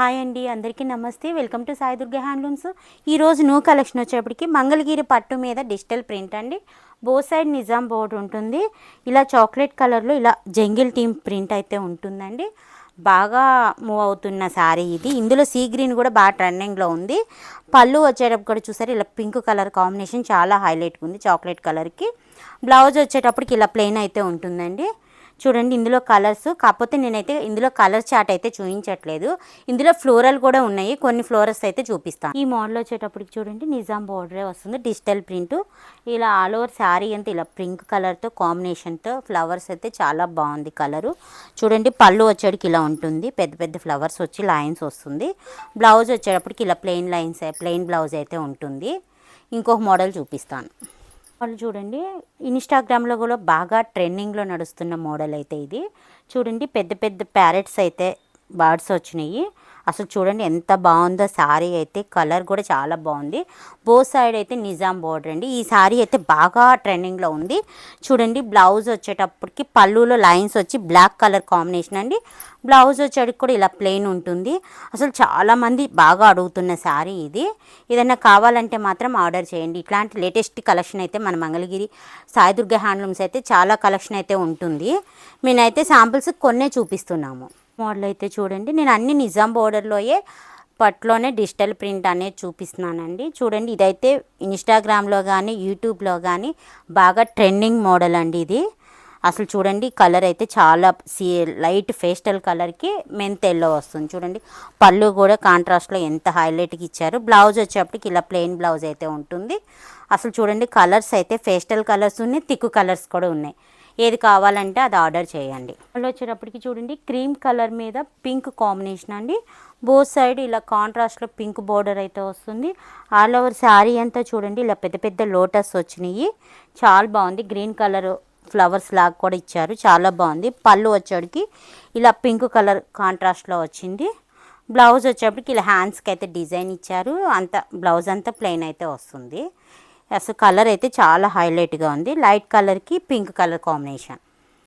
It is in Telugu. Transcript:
హాయ్ అండి, అందరికీ నమస్తే. Welcome to Sai Durga handlooms. ఈరోజు న్యూ కలెక్షన్ వచ్చేప్పటికి మంగళగిరి పట్టు మీద డిజిటల్ ప్రింట్ అండి. బోత్ సైడ్ నిజాం బోర్డు ఉంటుంది. ఇలా చాక్లెట్ కలర్లో ఇలా జంగిల్ థీమ్ ప్రింట్ అయితే ఉంటుందండి. బాగా మూవ్ అవుతున్న శారీ ఇది. ఇందులో సీ గ్రీన్ కూడా బాగా ట్రెండింగ్లో ఉంది. పళ్ళు వచ్చేటప్పుడు కూడా చూసారు, ఇలా పింక్ కలర్ కాంబినేషన్ చాలా హైలైట్గా ఉంది చాక్లెట్ కలర్కి. బ్లౌజ్ వచ్చేటప్పటికి ఇలా ప్లెయిన్ అయితే ఉంటుందండి. చూడండి, ఇందులో కలర్స్, కాకపోతే నేనైతే ఇందులో కలర్ చార్ట్ అయితే చూపించట్లేదు. ఇందులో ఫ్లోరల్ కూడా ఉన్నాయి, కొన్ని ఫ్లోరల్స్ అయితే చూపిస్తాను. ఈ మోడల్ వచ్చేటప్పటికి చూడండి, నిజాం బోర్డరే వస్తుంది, డిజిటల్ ప్రింట్. ఇలా ఆల్ ఓవర్ శారీ అంతా ఇలా పింక్ కలర్తో కాంబినేషన్తో ఫ్లవర్స్ అయితే చాలా బాగుంది కలరు. చూడండి, పళ్ళు వచ్చేటికి ఇలా ఉంటుంది, పెద్ద పెద్ద ఫ్లవర్స్ వచ్చి లైన్స్ వస్తుంది. బ్లౌజ్ వచ్చేటప్పటికి ఇలా ప్లెయిన్ బ్లౌజ్ అయితే ఉంటుంది. ఇంకొక మోడల్ చూపిస్తాను. వాళ్ళు చూడండి, ఇన్స్టాగ్రామ్లో కూడా బాగా ట్రెండింగ్లో నడుస్తున్న మోడల్ అయితే ఇది. చూడండి, పెద్ద పెద్ద ప్యారెట్స్ అయితే బర్డ్స్ వచ్చినాయి. అసలు చూడండి ఎంత బాగుందో శారీ అయితే. కలర్ కూడా చాలా బాగుంది. బోత్ సైడ్ అయితే నిజాం బోర్డర్ అండి. ఈ శారీ అయితే బాగా ట్రెండింగ్లో ఉంది. చూడండి, బ్లౌజ్ వచ్చేటప్పటికి పళ్ళులో లైన్స్ వచ్చి బ్లాక్ కలర్ కాంబినేషన్ అండి. బ్లౌజ్ వచ్చేటికి కూడా ఇలా ప్లెయిన్ ఉంటుంది. అసలు చాలామంది బాగా అడుగుతున్న శారీ ఇది. ఏదైనా కావాలంటే మాత్రం ఆర్డర్ చేయండి. ఇట్లాంటి లేటెస్ట్ కలెక్షన్ అయితే మన మంగళగిరి సాయి దుర్గా హ్యాండ్లూమ్స్ అయితే చాలా కలెక్షన్ అయితే ఉంటుంది. మేమైతే శాంపిల్స్ కొన్నే చూపిస్తున్నాము. మోడల్ అయితే చూడండి, నేను అన్ని నిజాం బోర్డర్లోయే పట్లోనే డిజిటల్ ప్రింట్ అనేది చూపిస్తున్నానండి. చూడండి, ఇదైతే ఇన్స్టాగ్రామ్లో కానీ యూట్యూబ్లో కానీ బాగా ట్రెండింగ్ మోడల్ అండి ఇది. అసలు చూడండి, కలర్ అయితే చాలా లైట్ పేస్టల్ కలర్కి మెంత్ ఎల్లో వస్తుంది. చూడండి, పళ్ళు కూడా కాంట్రాస్ట్లో ఎంత హైలైట్గా ఇచ్చారు. బ్లౌజ్ వచ్చేప్పటికి ఇలా ప్లెయిన్ బ్లౌజ్ అయితే ఉంటుంది. అసలు చూడండి, కలర్స్ అయితే పేస్టల్ కలర్స్ ఉన్నాయి, థిక్ కలర్స్ కూడా ఉన్నాయి. ఏది కావాలంటే అది ఆర్డర్ చేయండి. వాళ్ళు వచ్చేటప్పటికి చూడండి, క్రీమ్ కలర్ మీద పింక్ కాంబినేషన్ అండి. బోత్ సైడ్ ఇలా కాంట్రాస్ట్లో పింక్ బోర్డర్ అయితే వస్తుంది. ఆల్ ఓవర్ శారీ అంతా చూడండి, ఇలా పెద్ద పెద్ద లోటస్ వచ్చినాయి. చాలా బాగుంది. గ్రీన్ కలర్ ఫ్లవర్స్ లాగా కూడా ఇచ్చారు, చాలా బాగుంది. పళ్ళు వచ్చేటికి ఇలా పింక్ కలర్ కాంట్రాస్ట్లో వచ్చింది. బ్లౌజ్ వచ్చేప్పటికి ఇలా హ్యాండ్స్కి అయితే డిజైన్ ఇచ్చారు. బ్లౌజ్ అంతా ప్లెయిన్ అయితే వస్తుంది. అసలు కలర్ అయితే చాలా హైలైట్గా ఉంది. లైట్ కలర్కి పింక్ కలర్ కాంబినేషన్.